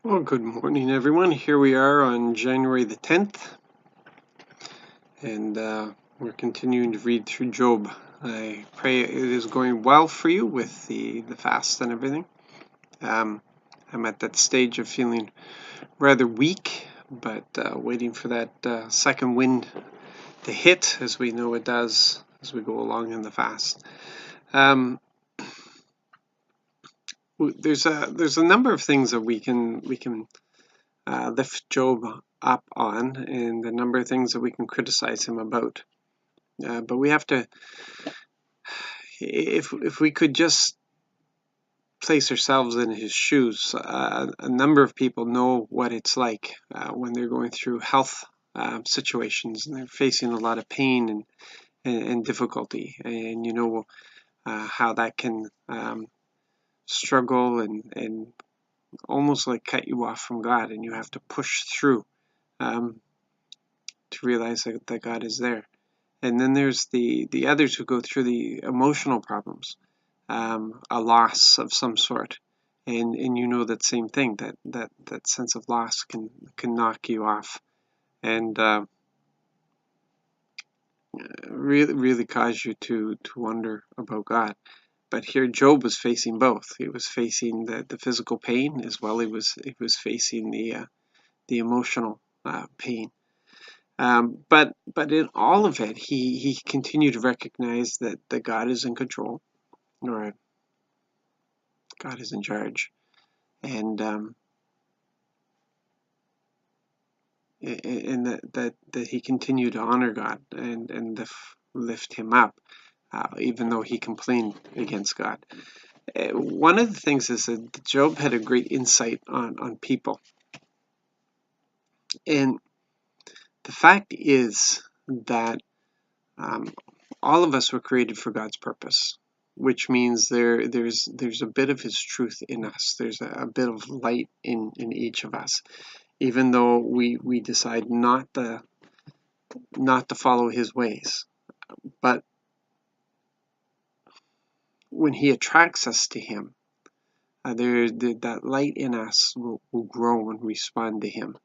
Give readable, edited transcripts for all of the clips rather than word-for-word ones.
Well, good morning, everyone. Here we are on January the 10th, and we're continuing to read through Job. I pray it is going well for you with the fast and everything. I'm at that stage of feeling rather weak, but waiting for that second wind to hit, as we know it does as we go along in the fast. There's a number of things that we can lift Job up on, and a number of things that we can criticize him about. But we have to, if we could just place ourselves in his shoes, a number of people know what it's like when they're going through health situations and they're facing a lot of pain and difficulty, and you know how that can struggle and almost like cut you off from God, and you have to push through to realize that God is there. And then there's the others who go through the emotional problems, a loss of some sort, and you know that same thing, that sense of loss can knock you off, and really cause you to wonder about God. But here Job was facing both. He was facing the physical pain as well. He was facing the emotional pain. But in all of it, he continued to recognize that God is in control, or God is in charge, and that he continued to honor God and lift him up, even though he complained against God. One of the things is that Job had a great insight on people, and the fact is that all of us were created for God's purpose, which means there's a bit of his truth in us. There's a bit of light in each of us, even though we decide not to follow his ways. But when he attracts us to him, that light in us will grow and respond to him.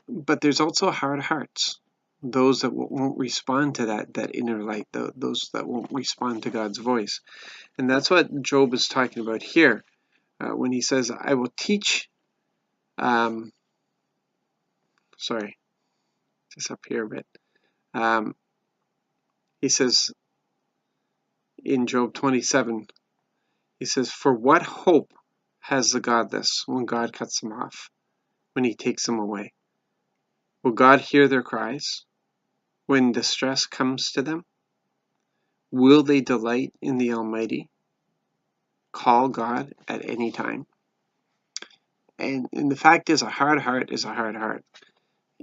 But there's also hard hearts, those that won't respond to that inner light, those that won't respond to God's voice. And that's what Job is talking about here when he says, I will teach, just up here a bit. He says in Job 27, he says, for what hope has the godless when God cuts them off, when he takes them away? Will God hear their cries when distress comes to them? Will they delight in the Almighty? Call God at any time? And the fact is, a hard heart is a hard heart.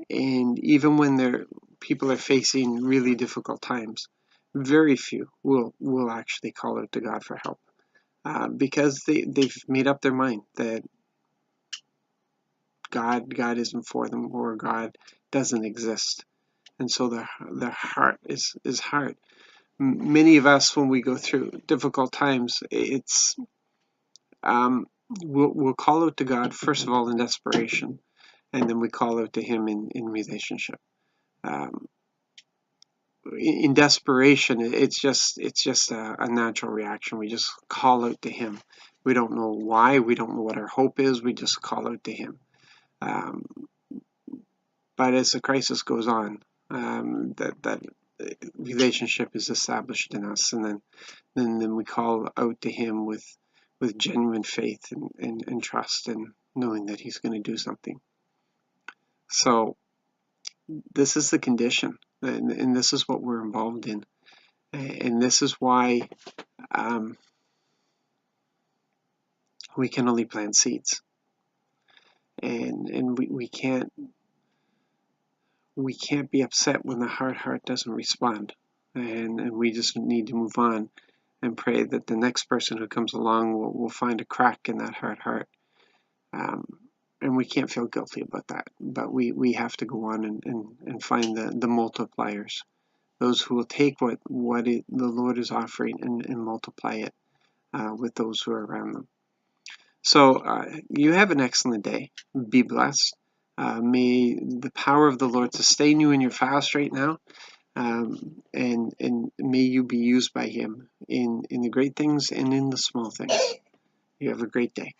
And even when people are facing really difficult times, very few will actually call out to God for help, because they've made up their mind that God isn't for them, or God doesn't exist, and so their heart is hard. Many of us, when we go through difficult times, we'll call out to God first of all in desperation, and then we call out to Him in relationship. In desperation, it's just a natural reaction. We just call out to Him. We don't know why. We don't know what our hope is. We just call out to Him. But as the crisis goes on, that relationship is established in us, and then we call out to Him with genuine faith and trust, and knowing that He's going to do something. So this is the condition, and this is what we're involved in, and this is why we can only plant seeds, and we can't be upset when the hard heart doesn't respond, and we just need to move on and pray that the next person who comes along will find a crack in that hard heart. And we can't feel guilty about that, but we have to go on and find the multipliers, those who will take what the Lord is offering and multiply it with those who are around them. So you have an excellent day. Be blessed. May the power of the Lord sustain you in your fast right now. And may you be used by Him in the great things and in the small things. You have a great day.